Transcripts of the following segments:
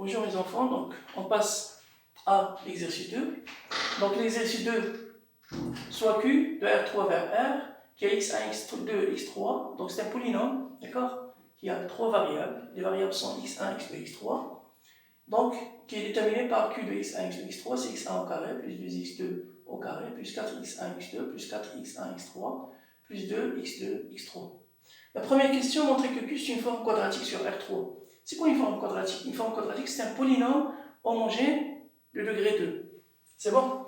Bonjour les enfants, donc on passe à l'exercice 2. Donc l'exercice 2, soit Q de R3 vers R, qui a x1, x2, x3, donc c'est un polynôme, d'accord, qui a trois variables. Les variables sont x1, x2, x3, donc qui est déterminé par Q de x1, x2, x3, c'est x1 au carré, plus 2x2 au carré, plus 4x1, x2, plus 4x1, x3, plus 2x2, x3. La première question montrait que Q c'est une forme quadratique sur R3. C'est quoi une forme quadratique? Une forme quadratique, c'est un polynôme homogène de degré 2. C'est bon?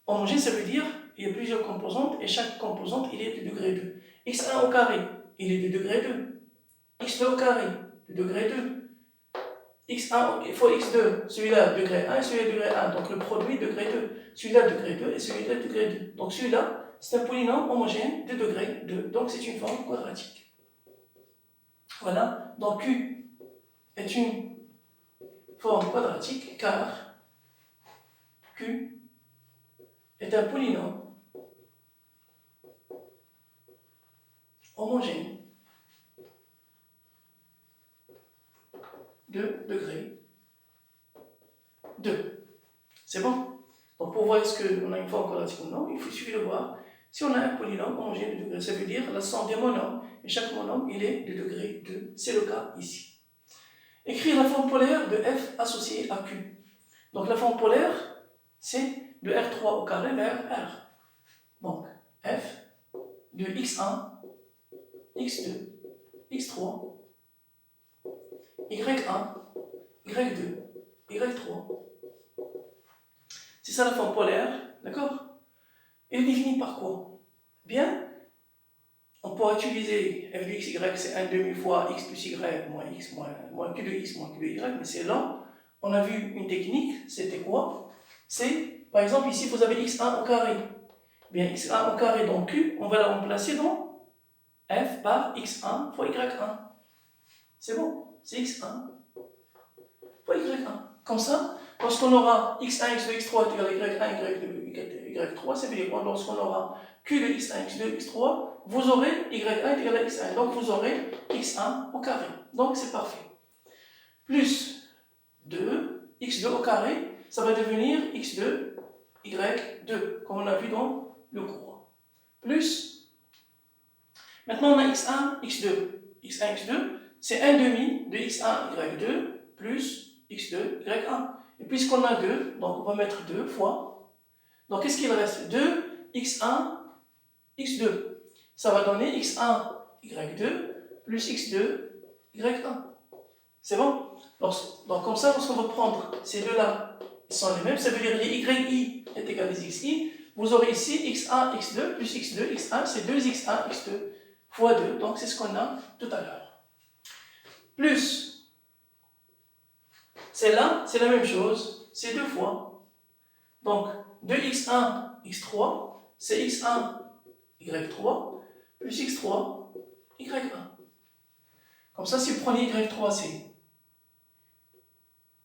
Homogène, ça veut dire qu'il y a plusieurs composantes et chaque composante, il est de degré 2. x1 au carré, il est de degré 2. x2 au carré, de degré 2. x1 fois x2, celui-là degré 1 et celui-là degré 1. Donc le produit degré 2. Celui-là degré 2 et celui-là degré 2. Donc celui-là, c'est un polynôme homogène de degré 2. Donc c'est une forme quadratique. Voilà, donc Q est une forme quadratique car Q est un polynôme homogène de degré 2. C'est bon? Donc pour voir est-ce qu'on a une forme quadratique ou non, il suffit de voir si on a un polynôme homogène de degré. Ça veut dire la somme des monômes, et chaque monôme il est de degré 2. C'est le cas ici. Écrire la forme polaire de f associée à Q. Donc la forme polaire, c'est de R3 au carré vers R. Donc f de x1, x2, x3, y1, y2, y3. C'est ça la forme polaire, d'accord? Elle est définie par quoi? Bien, on pourra utiliser f de x, y, c'est 1 demi fois x plus y moins x moins q de x moins q de y, mais c'est lent. On a vu une technique, c'était quoi? C'est, par exemple, ici vous avez x1 au carré. Bien, x1 au carré dans q, on va la remplacer dans f par x1 fois y1. C'est bon, c'est x1 fois y1. Comme ça, lorsqu'on aura x1, x2, x3 est égal à y1, y2, y3, ça veut dire quoi? Lorsqu'on aura q de x1, x2, x3, vous aurez y1 est égal à x1. Donc vous aurez x1 au carré. Donc c'est parfait. Plus 2, x2 au carré, ça va devenir x2, y2, comme on a vu dans le cours. Plus, maintenant on a x1, x2. x1, x2, c'est 1 demi de x1, y2, plus x2, y1. Et puisqu'on a 2, donc on va mettre 2 fois. Donc qu'est-ce qu'il reste? 2, x1, x2. Ça va donner x1, y2, plus x2, y1. C'est bon? Donc comme ça, lorsqu'on va prendre ces deux-là, ils sont les mêmes, ça veut dire que yi est égal à xi. Vous aurez ici x1, x2, plus x2, x1, c'est 2x1, x2, fois 2. Donc c'est ce qu'on a tout à l'heure. Plus, celle-là, c'est la même chose, c'est 2 fois. Donc 2x1, x3, c'est x1, y3, plus x3, y1. Comme ça, si vous prenez y3, c'est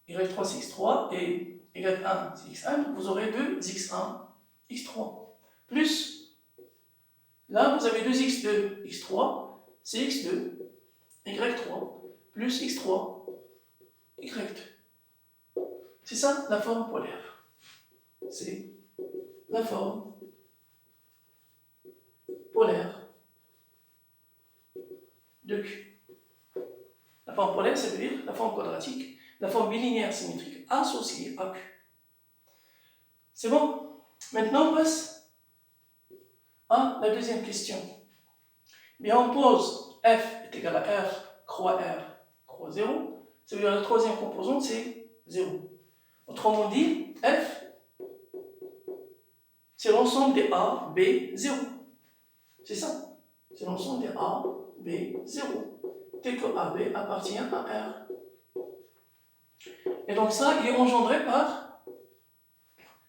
y3 c'est x3 et y1 c'est x1, vous aurez 2x1, x3. Plus, là vous avez 2x2, x3, c'est x2, y3, plus x3, y2. C'est ça la forme polaire. C'est la forme polaire de Q. La forme polaire, ça veut dire la forme quadratique, la forme bilinéaire symétrique associée à Q. C'est bon? Maintenant, on passe à la deuxième question. Bien, on pose f est égal à r croix 0. Ça veut dire la troisième composante, c'est 0. Autrement dit, f, c'est l'ensemble des a, b, 0. C'est ça. C'est l'ensemble des a, b, 0. Tel que AB appartient à R. Et donc ça, il est engendré par,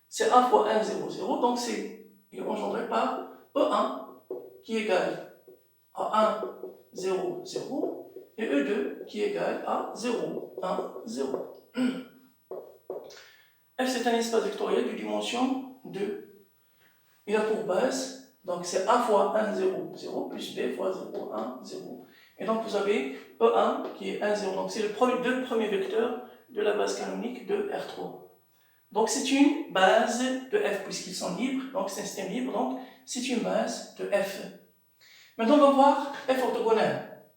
c'est A fois 1, 0, 0, donc il est engendré par E1 qui est égal à 1, 0, 0, et E2 qui est égal à 0, 1, 0. F c'est un espace vectoriel de dimension 2. Il a pour base, donc c'est A fois 1, 0, 0, plus B fois 0, 1, 0. Et donc vous avez E1 qui est 1, 0. Donc c'est le deux premiers vecteurs de la base canonique de R3. Donc c'est une base de F puisqu'ils sont libres, donc c'est un système libre, donc c'est une base de F. Maintenant on va voir F orthogonal.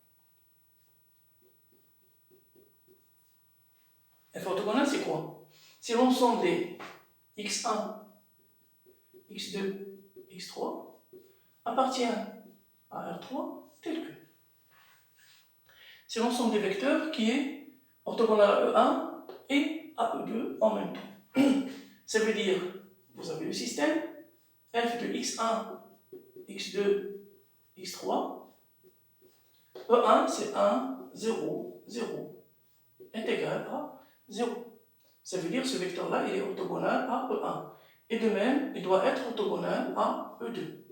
F orthogonal c'est quoi? C'est l'ensemble des x1, x2, x3 appartient à R3 tel que. C'est l'ensemble des vecteurs qui est orthogonal à E1 et à E2 en même temps. Ça veut dire, vous avez le système f de x1, x2, x3. E1 c'est 1, 0, 0 est égal à 0. Ça veut dire que ce vecteur-là, il est orthogonal à E1. Et de même, il doit être orthogonal à E2.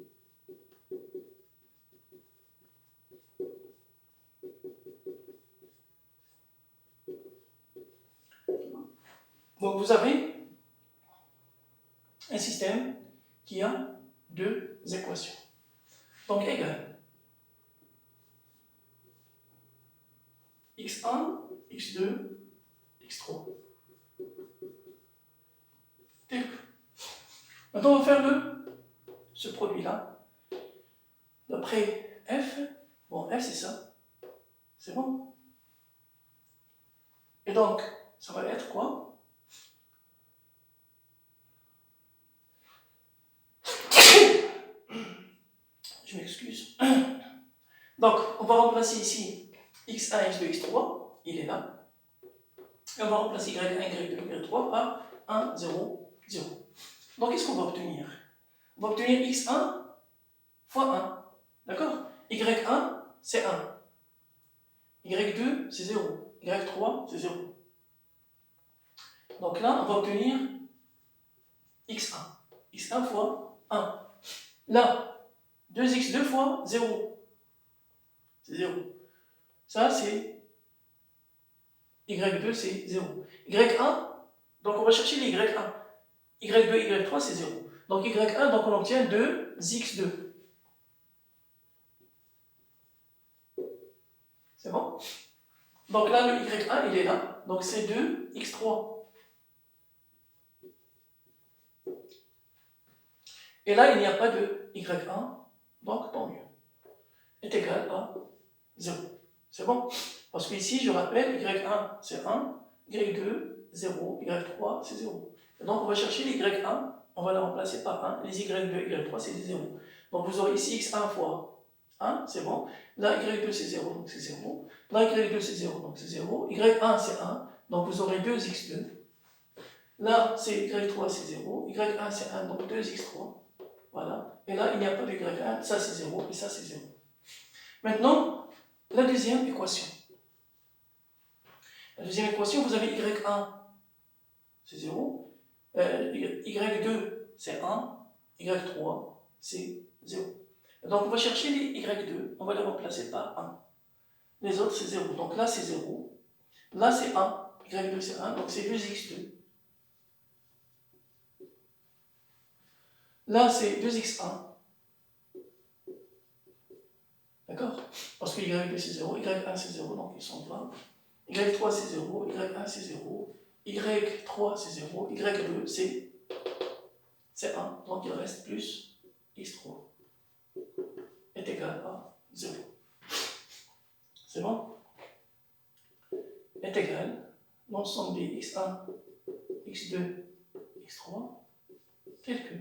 Donc vous avez un système qui a deux équations. Donc égal x1, x2, x3. Tel que. Maintenant on va faire ce produit-là. D'après f, bon f c'est ça, c'est bon. Et donc, ça va être quoi? Je m'excuse. Donc, on va remplacer ici x1, x2, x3, il est là. Et on va remplacer y1, y2, y3 par 1, 0, 0. Donc, qu'est-ce qu'on va obtenir? On va obtenir x1 fois 1. D'accord? y1, c'est 1. y2, c'est 0. y3, c'est 0. Donc là, on va obtenir x1. x1 fois 1. Là, 2x2 fois 0. C'est 0. Ça, c'est y2, c'est 0. y1, donc on va chercher les y1. y2, y3, c'est 0. Donc y1, donc on obtient 2x2. C'est bon? Donc là, le y1, il est là. Donc c'est 2x3. Et là, il n'y a pas de y1, donc tant mieux. Est égal à 0. C'est bon? Parce qu'ici, je rappelle, y1, c'est 1, y2, 0, y3, c'est 0. Et donc, on va chercher les y1, on va les remplacer par 1, les y2, y3, c'est des 0. Donc, vous aurez ici x1 fois 1, c'est bon. Là, y2, c'est 0, donc c'est 0. Là, y2, c'est 0, donc c'est 0. y1, c'est 1, donc vous aurez 2x2. Là, c'est y3, c'est 0. y1, c'est 1, donc 2x3. Voilà. Et là, il n'y a pas de y1, ça c'est 0 et ça c'est 0. Maintenant, la deuxième équation. La deuxième équation, vous avez y1, c'est 0. y2, c'est 1. y3, c'est 0. Donc, on va chercher les y2, on va les remplacer par 1. Les autres, c'est 0. Donc là, c'est 0. Là, c'est 1. y2, c'est 1. Donc, c'est 2x2. Là, c'est 2x1. D'accord? Parce que y2 c'est 0, y1 c'est 0, donc ils sont 20. y3 c'est 0, y1 c'est 0, y3 c'est 0, y2 c'est 1, donc il reste plus x3 est égal à 0. C'est bon? Est égal l'ensemble des x1, x2, x3 tel que.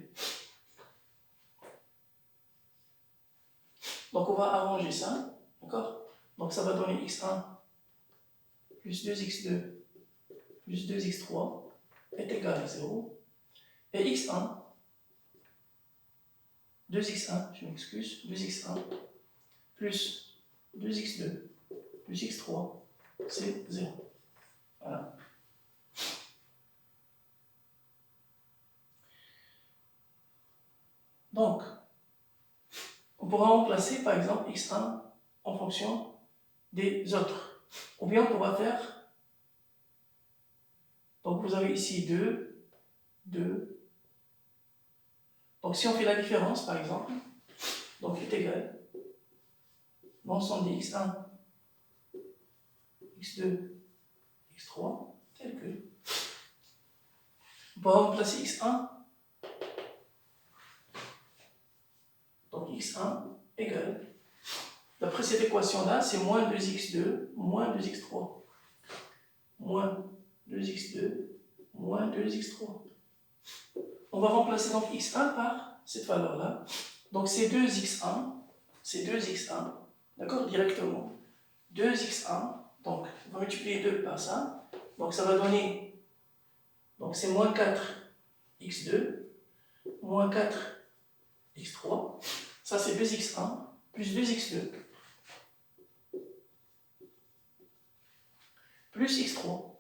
Donc on va arranger ça, d'accord? Donc ça va donner x1 plus 2x2 plus 2x3 est égal à 0. Et x1, 2x1, je m'excuse, 2x1 plus 2x2 plus x3, c'est 0. Voilà. Donc, on pourra remplacer par exemple x1 en fonction des autres. Ou bien on pourra faire, donc vous avez ici 2, 2. Donc si on fait la différence par exemple, donc est égal l'ensemble des x1 x2, x3, tel que. On va remplacer x1. Donc x1 égale, d'après cette équation-là, c'est moins 2x2, moins 2x3. Moins 2x2, moins 2x3. On va remplacer donc x1 par cette valeur-là. Donc c'est 2x1, d'accord, directement. 2x1, donc on va multiplier 2 par ça. Donc ça va donner, donc c'est moins 4x2, moins 4x3. Ça c'est 2x1 plus 2x2 plus x3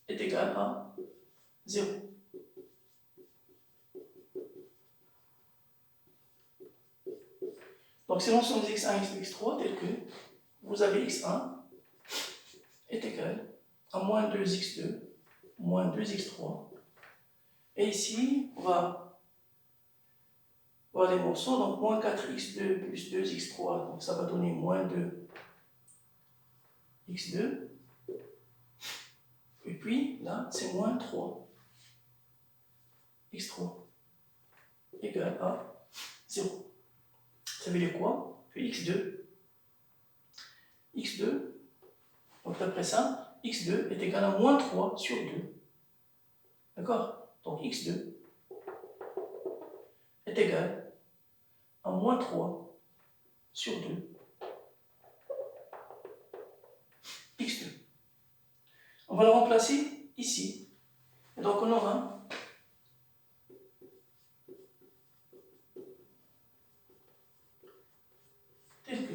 est égal à 0. Donc c'est l'ensemble des x1 et x3 tel que vous avez x1 est égal à moins 2x2 moins 2x3. Et ici, on va voir les morceaux. Donc moins 4x2 plus 2x3, donc ça va donner moins 2x2. Et puis là, c'est moins 3x3 égale à 0. Ça veut dire quoi? Que x2, donc d'après ça, x2 est égal à moins 3 sur 2. D'accord? Donc x2 est égal à moins 3 sur 2 x2. On va le remplacer ici. Et donc on aura tel que.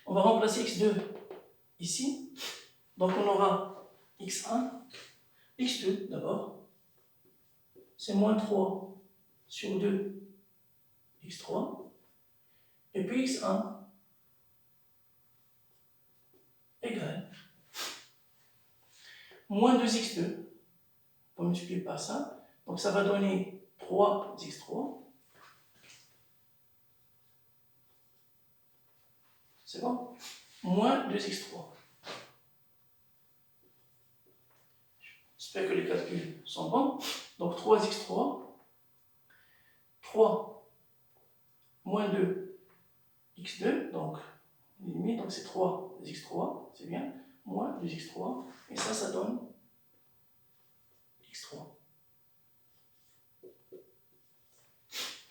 On va remplacer x2 ici. Donc on aura x1, x2 d'abord. C'est moins 3 sur 2 x3. Et puis x1 égale moins 2x2. On va multiplier par ça. Donc ça va donner 3x3. C'est bon? Moins 2x3. J'espère que les calculs sont bons. Donc 3x3. 3 moins 2x2. Donc on élimine. Donc c'est 3x3. C'est bien. Moins 2x3. Et ça donne x3.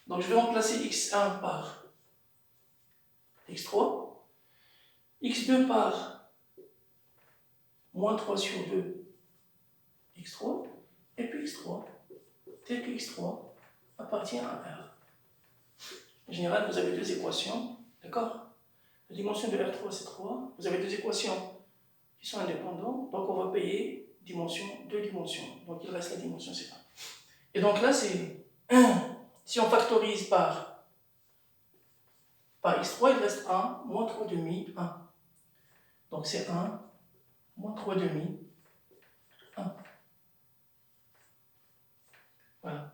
Donc je vais remplacer x1 par x3, x2 par moins 3 sur 2 x3, et puis x3, tel que x3 appartient à R. En général, vous avez deux équations, d'accord? La dimension de R3 c'est 3, vous avez deux équations qui sont indépendantes, donc on va payer deux dimensions, donc il reste la dimension c'est 1. Et donc là c'est 1. Si on factorise par x3, il reste 1, moins 3 demi, 1. Donc c'est 1, moins 3 demi, 1. Voilà.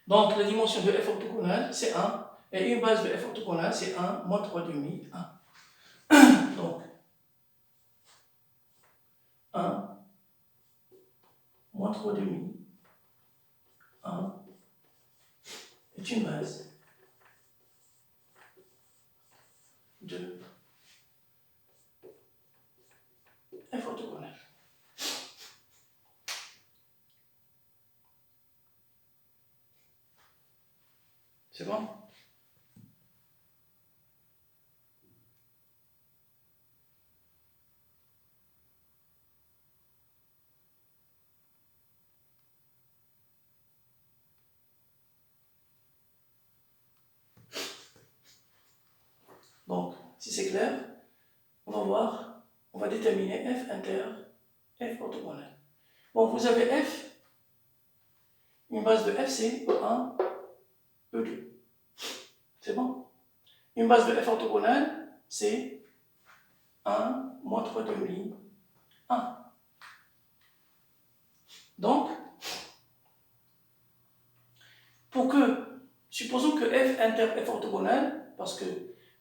Donc la dimension de f orthogonale, c'est 1. Et une base de f orthogonale, c'est 1, moins 3 demi, 1. Donc 1, moins 3 demi, 1 est une base de f orthogonale. C'est bon? Donc, si c'est clair, on va voir, on va déterminer f inter, f orthogonale. Bon, vous avez f, une base de f c'est E1, E2. C'est bon? Une base de f orthogonale, c'est 1, moins 3 demi, 1. Donc, Supposons que f inter est orthogonal, parce que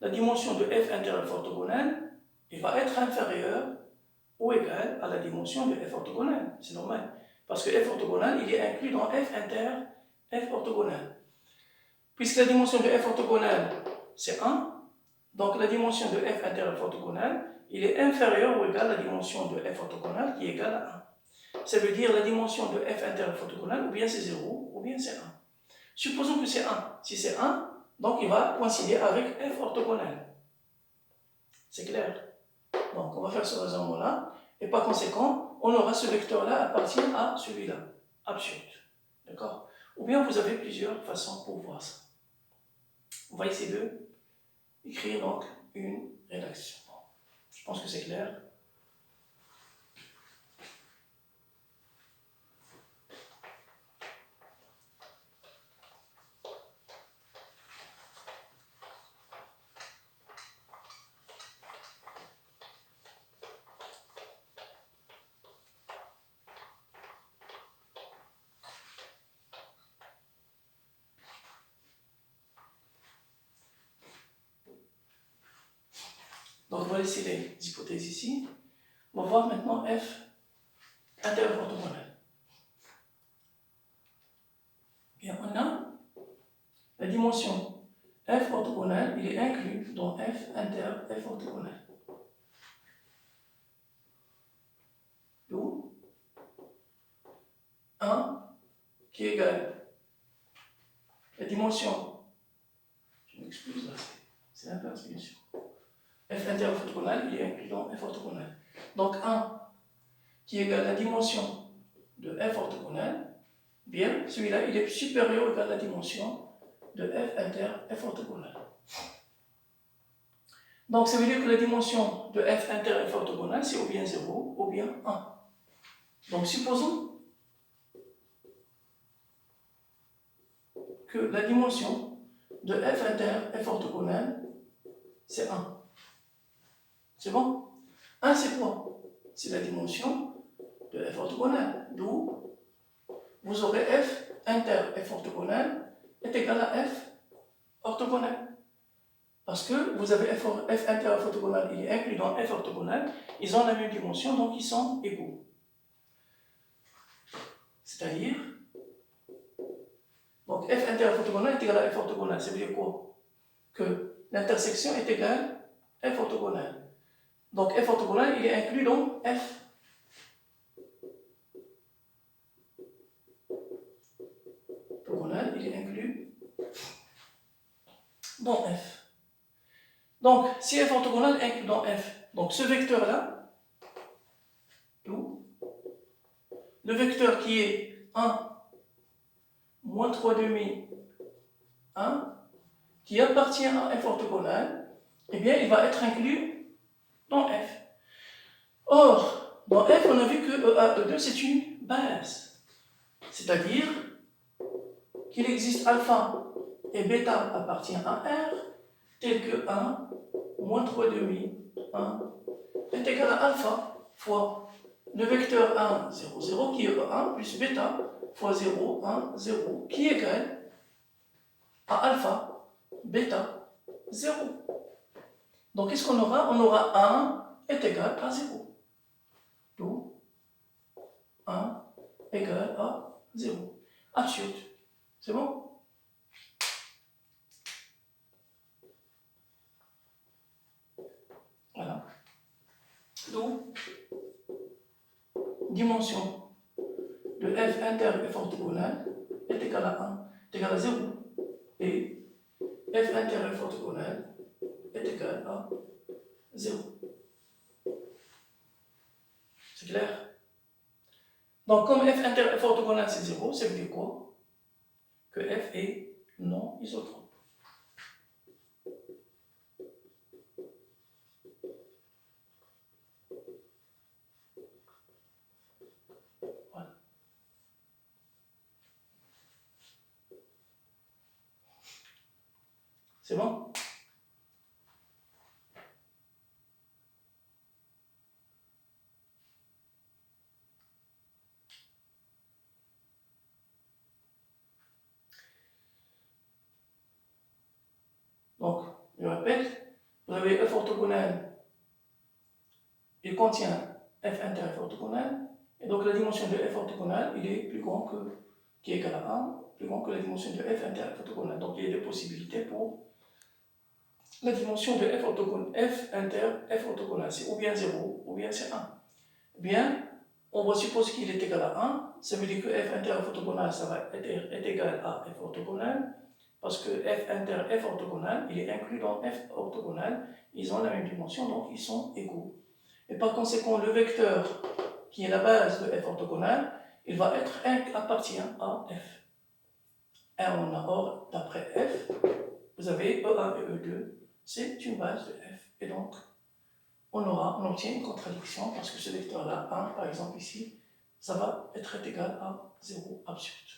la dimension de f inter est orthogonale, il va être inférieur ou égal à la dimension de f orthogonale. C'est normal. Parce que f orthogonal, il est inclus dans f inter, f orthogonal. Puisque la dimension de f orthogonale, c'est 1, donc la dimension de f inter f orthogonale, il est inférieur ou égal à la dimension de f orthogonale qui est égale à 1. Ça veut dire la dimension de f inter f orthogonale, ou bien c'est 0, ou bien c'est 1. Supposons que c'est 1. Si c'est 1, donc il va coïncider avec f orthogonale. C'est clair? Donc on va faire ce raisonnement-là, et par conséquent, on aura ce vecteur-là appartient à celui-là. Absurde. D'accord? Ou bien vous avez plusieurs façons pour voir ça. On va essayer de écrire donc une rédaction. Je pense que c'est clair. Donc on va laisser les hypothèses ici. On va voir maintenant f intérieur orthogonal. Bien, on a la dimension f orthogonale, il est inclus dans f inter f orthogonal. D'où 1 qui est égal la dimension, je m'excuse là, c'est l'inverse bien sûr. F inter f orthogonal, il est inclus dans f orthogonal. Donc 1 qui est égal à la dimension de f orthogonal, bien, celui-là, il est supérieur ou égal à la dimension de f inter f orthogonal. Donc ça veut dire que la dimension de f inter f orthogonal, c'est ou bien 0 ou bien 1. Donc supposons que la dimension de f inter f orthogonal, c'est 1. C'est bon? 1 c'est quoi? C'est la dimension de f orthogonal. D'où vous aurez f inter f orthogonal est égal à f orthogonal. Parce que vous avez f inter f orthogonal, il est inclus dans f orthogonal, ils ont la même dimension, donc ils sont égaux. C'est-à-dire, donc f inter f orthogonal est égal à f orthogonal. Ça veut dire quoi? Que l'intersection est égale à f orthogonal. Donc f orthogonal, il est inclus dans f. Orthogonal, il est inclus dans f. Donc, si f orthogonal est inclus dans f, donc ce vecteur-là, le vecteur qui est 1, moins 3 demi, 1, qui appartient à f orthogonal, eh bien, il va être inclus dans f. Or, dans f, on a vu que EA, E2, c'est une base. C'est-à-dire qu'il existe alpha et bêta appartient à R, tel que 1, moins 3 demi, 1, est égal à alpha fois le vecteur 1, 0, 0, qui est E1, plus bêta fois 0, 1, 0, qui est égal à alpha, bêta, 0. Donc, qu'est-ce qu'on aura? On aura 1 est égal à 0. Donc, 1 égale à 0. Absurde. C'est bon? Voilà. Donc, dimension de f inter f orthogonal est égale à 1, est égal à 0. Et f inter f orthogonal est égal à 0. C'est clair? Donc, comme f inter f orthogonal c'est 0, ça veut dire quoi? Que f est non isotrope. Voilà. C'est bon? Je répète, vous avez f orthogonal, il contient f inter f orthogonal, et donc la dimension de f orthogonal, il est plus grand que, qui est égal à 1, plus grand que la dimension de f inter f orthogonal. Donc il y a deux possibilités pour la dimension de f orthogonal, f inter f orthogonal, c'est ou bien 0, ou bien c'est 1. Eh bien, on va supposer qu'il est égal à 1, ça veut dire que f inter f orthogonal, ça va être égal à f orthogonal, parce que f inter f orthogonal, il est inclus dans f orthogonal, ils ont la même dimension, donc ils sont égaux. Et par conséquent, le vecteur qui est la base de f orthogonal, il va être appartient à f. Et or, d'après f, vous avez E1 et E2, c'est une base de f. Et donc, on obtient une contradiction parce que ce vecteur-là, 1, par exemple ici, ça va être égal à 0, absurde.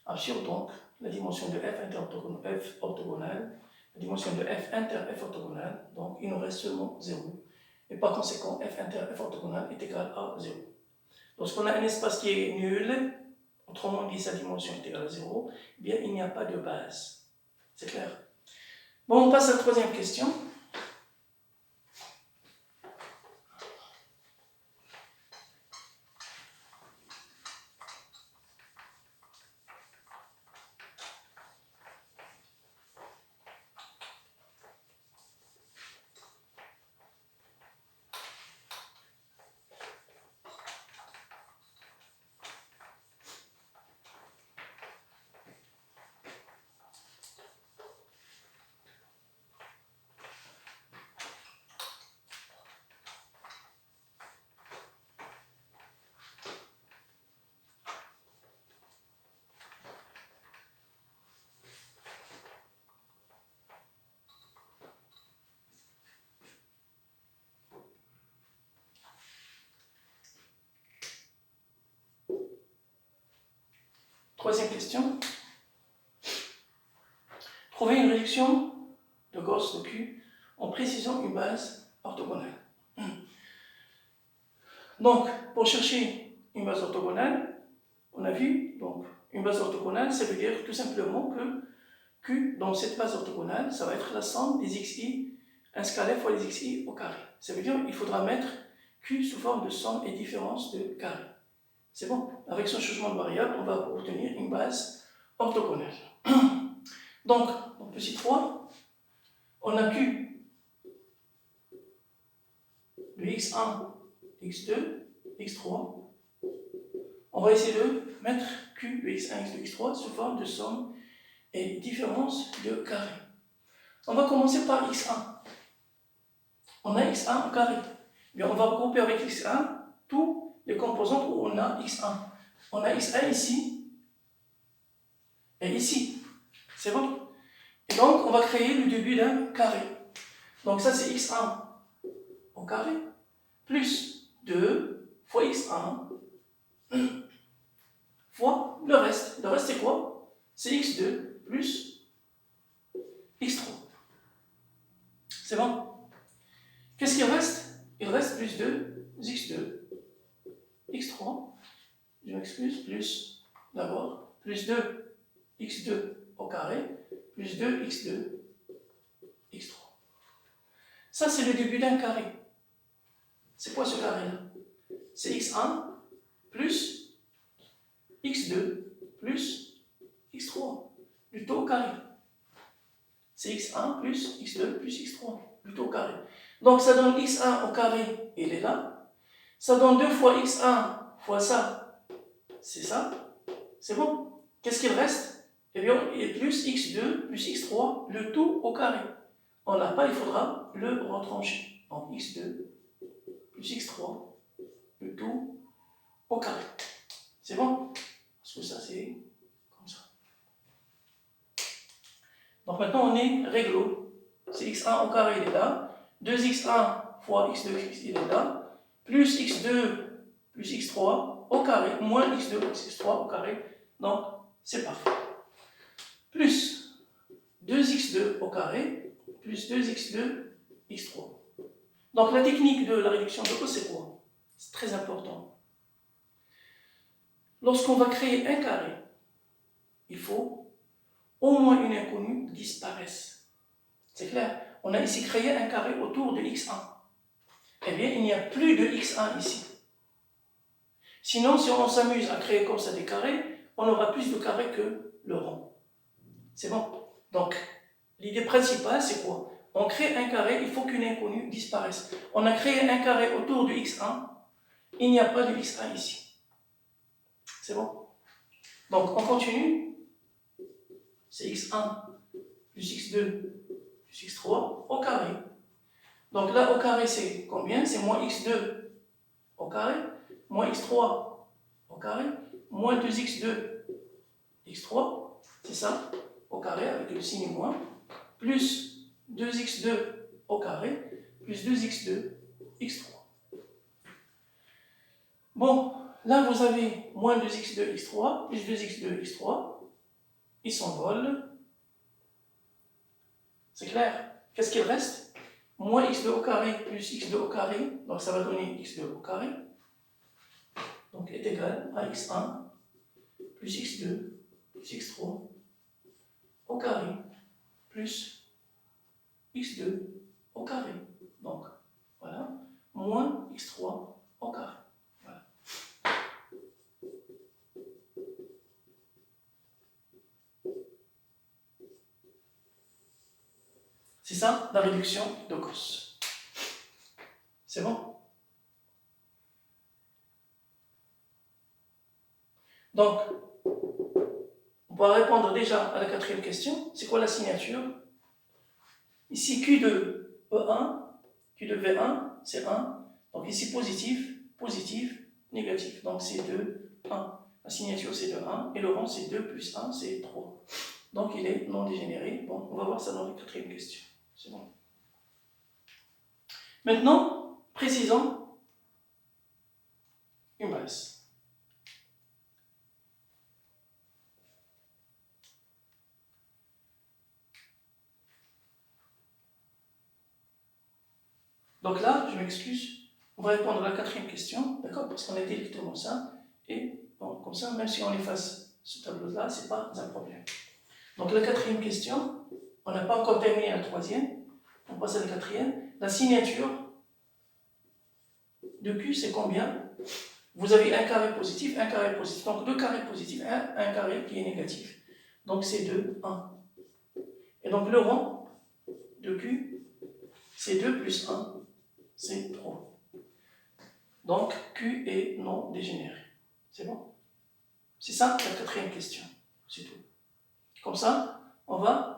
Absurde donc, la dimension de f orthogonale, la dimension de f inter f orthogonale, donc il nous reste seulement 0. Et par conséquent, f inter f orthogonale est égal à 0. Lorsqu'on a un espace qui est nul, autrement dit sa dimension est égale à 0, eh bien il n'y a pas de base. C'est clair? Bon, on passe à la troisième question. Troisième question. Trouver une réduction de Gauss de Q en précisant une base orthogonale. Donc, pour chercher une base orthogonale, on a vu, donc, une base orthogonale, ça veut dire tout simplement que Q, dans cette base orthogonale, ça va être la somme des xi, un scalaire fois les xi au carré. Ça veut dire qu'il faudra mettre Q sous forme de somme et différence de carré. C'est bon. Avec ce changement de variable, on va obtenir une base orthogonale. Donc, en petit 3, on a Q de x1, x2, x3. On va essayer de mettre Q de x1, x2, x3 sous forme de somme et différence de carré. On va commencer par x1. On a x1 au carré. Bien, on va regrouper avec x1 tous les composantes où on a x1. On a x1 ici et ici. C'est bon? Et donc, on va créer le début d'un carré. Donc ça, c'est x1 au carré plus 2 fois x1 fois le reste. Le reste, c'est quoi? C'est x2 plus x3. C'est bon? Qu'est-ce qu'il reste? Il reste plus 2 x2, x3, je m'excuse, plus d'abord, plus 2 x2 au carré, plus 2 x2, x3. Ça, c'est le début d'un carré. C'est quoi ce carré-là? C'est x1 plus x2 plus x3, du taux au carré. C'est x1 plus x2 plus x3, du taux au carré. Donc ça donne x1 au carré, il est là. Ça donne 2 fois x1 fois ça, c'est ça. C'est bon. Qu'est-ce qu'il reste? Eh bien, il y a plus x2 plus x3, le tout au carré. On n'a pas, il faudra le retrancher. Donc x2 plus x3, le tout au carré. C'est bon? Parce que ça, c'est comme ça. Donc maintenant, on est réglo. C'est x1 au carré, il est là. 2x1 fois x2, il est là. Plus x2 plus x3 au carré, moins x2 plus x3 au carré. Donc, c'est parfait. Plus 2x2 au carré, plus 2x2, x3. Donc, la technique de la réduction de Gauss, c'est quoi? C'est très important. Lorsqu'on va créer un carré, il faut au moins une inconnue disparaisse. C'est clair. On a ici créé un carré autour de x1. Eh bien, il n'y a plus de x1 ici. Sinon, si on s'amuse à créer comme ça des carrés, on aura plus de carrés que le rond. C'est bon? Donc, l'idée principale, c'est quoi? On crée un carré, il faut qu'une inconnue disparaisse. On a créé un carré autour de x1, il n'y a pas de x1 ici. C'est bon? Donc, on continue. C'est x1 plus x2 plus x3 au carré. Donc là, au carré, c'est combien? C'est moins x2 au carré, moins x3 au carré, moins 2x2 x3, c'est ça, au carré avec le signe moins, plus 2x2 au carré, plus 2x2 x3. Bon, là vous avez moins 2x2 x3, plus 2x2 x3, ils s'envolent. C'est clair? Qu'est-ce qu'il reste? Moins x2 au carré plus x2 au carré, donc ça va donner x2 au carré, donc est égal à x1 plus x2 plus x3 au carré plus x2 au carré. Donc, voilà, moins x3 au carré. Voilà. C'est ça, la réduction de Gauss. C'est bon? Donc, on va répondre déjà à la quatrième question. C'est quoi la signature? Ici, Q de E1, Q de V1, c'est 1. Donc ici, positif, positif, négatif. Donc c'est 2, 1. La signature, c'est de 1. Et le rond, c'est 2 plus 1, c'est 3. Donc il est non dégénéré. Bon, on va voir ça dans la quatrième question. C'est bon. Maintenant, précisons une masse. Donc là, je m'excuse, on va répondre à la quatrième question, d'accord? Parce qu'on a directement ça. Et bon, comme ça, même si on efface ce tableau-là, ce n'est pas un problème. Donc la quatrième question, on n'a pas encore terminé la troisième, on passe à la quatrième. La signature de Q, c'est combien? Vous avez un carré positif, un carré positif. Donc deux carrés positifs, un carré qui est négatif. Donc c'est 2, 1. Et donc le rond de Q, c'est 2 plus 1, c'est 3. Donc Q est non dégénéré. C'est bon? C'est ça la quatrième question. C'est tout. Comme ça, on va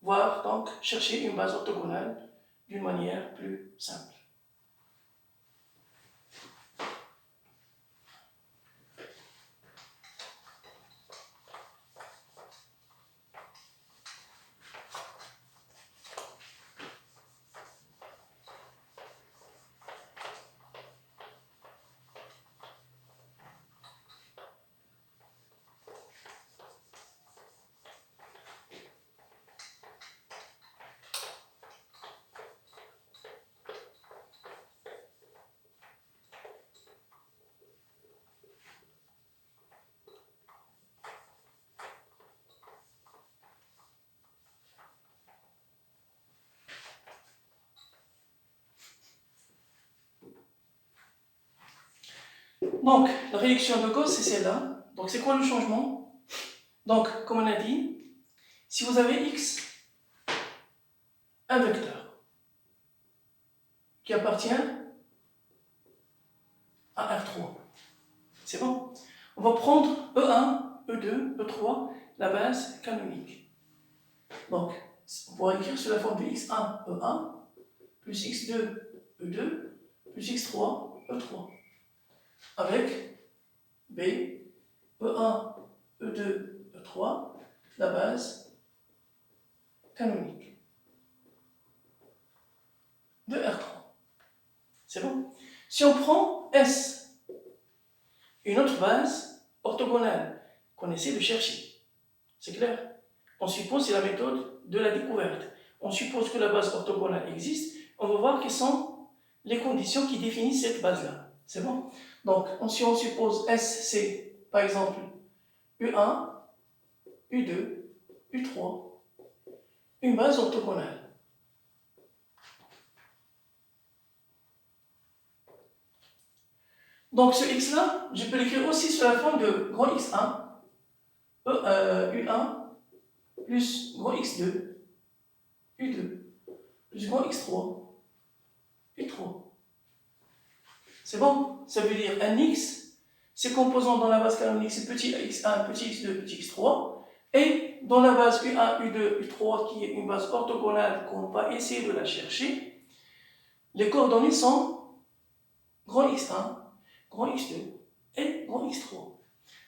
voir, donc, chercher une base orthogonale d'une manière plus simple. Donc, la réduction de Gauss, c'est celle-là. Donc, c'est quoi le changement? Donc, comme on a dit, si vous avez x, un vecteur qui appartient à R3, c'est bon? On va prendre E1, E2, E3, la base canonique. Donc, on pourra écrire sous la forme de x1, E1, plus x2, E2, plus x3, E3, avec B, E1, E2, E3, la base canonique de R3. C'est bon? Si on prend S, une autre base orthogonale qu'on essaie de chercher, c'est clair? On suppose, c'est la méthode de la découverte. On suppose que la base orthogonale existe, on va voir quelles sont les conditions qui définissent cette base-là. C'est bon? Donc, si on suppose S, c'est par exemple U1, U2, U3, une base orthogonale. Donc ce x-là, je peux l'écrire aussi sous la forme de grand x1, u1, plus grand x2, u2, plus grand x3, u3. C'est bon? Ça veut dire un x, ses composants dans la base canonique, c'est petit x1, petit x2, petit x3, et dans la base u1, u2, u3, qui est une base orthogonale qu'on va essayer de la chercher, les coordonnées sont grand x1, grand x2 et grand x3.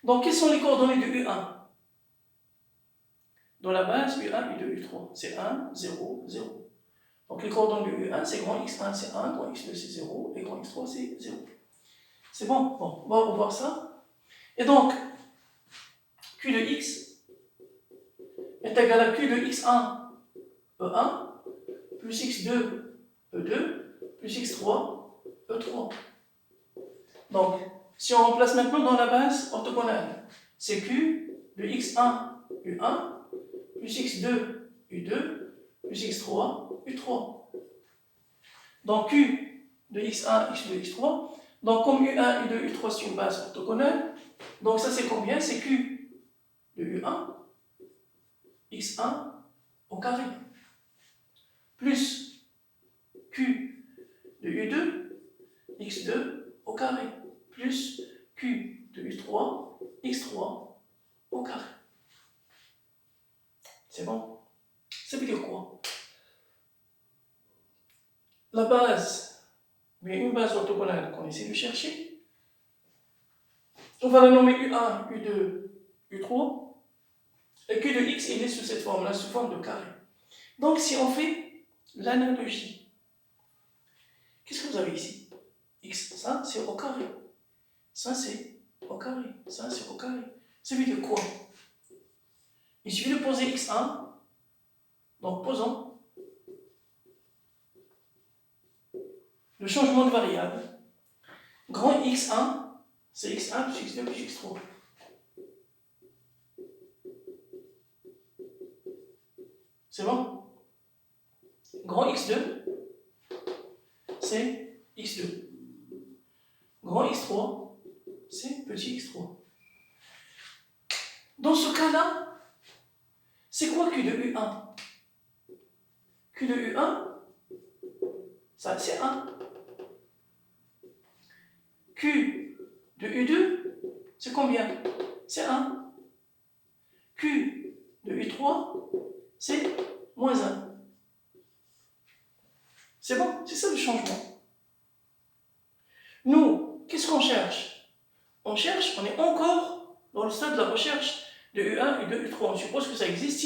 Donc, quelles sont les coordonnées de u1? Dans la base u1, u2, u3, c'est 1, 0, 0. Donc, les coordonnées de u1, c'est grand x1, c'est 1, grand x2, c'est 0, et grand x3, c'est 0. C'est bon? Bon, on va revoir ça. Et donc, q de x est égal à q de x1, e1, plus x2, e2, plus x3, e3. Donc, si on remplace maintenant dans la base orthogonale, c'est q de x1, u1, plus x2, u2, plus x3, u3. Donc, q de x1, x2, x3. Donc, comme u1, u2, u3, c'est une base orthogonale, donc ça c'est combien? C'est q de u1, x1 au carré, plus q de u2, x2 au carré, plus q de u3, x3 au carré. C'est bon? Ça veut dire quoi? La base, bien une base orthogonale qu'on essaie de chercher, on va la nommer u1, u2, u3, et q de x, il est sous cette forme-là, sous forme de carré. Donc si on fait l'analogie, qu'est-ce que vous avez ici? X, ça c'est au carré, ça c'est au carré, ça c'est au carré. Ça veut dire quoi? Il suffit de poser x1, donc posons le changement de variable. Grand x1, c'est x1 plus x2 plus x3. C'est bon? Grand x2, c'est x2. Grand x3, c'est petit x3. Dans ce cas-là, c'est quoi q de u1? Q de u1, ça c'est 1. Q de u2, c'est combien? C'est 1. Q de u3, c'est moins 1. C'est bon? C'est ça le changement. Nous, qu'est-ce qu'on cherche? On est encore dans le stade de la recherche de U1, U2, U3. On suppose que ça existe.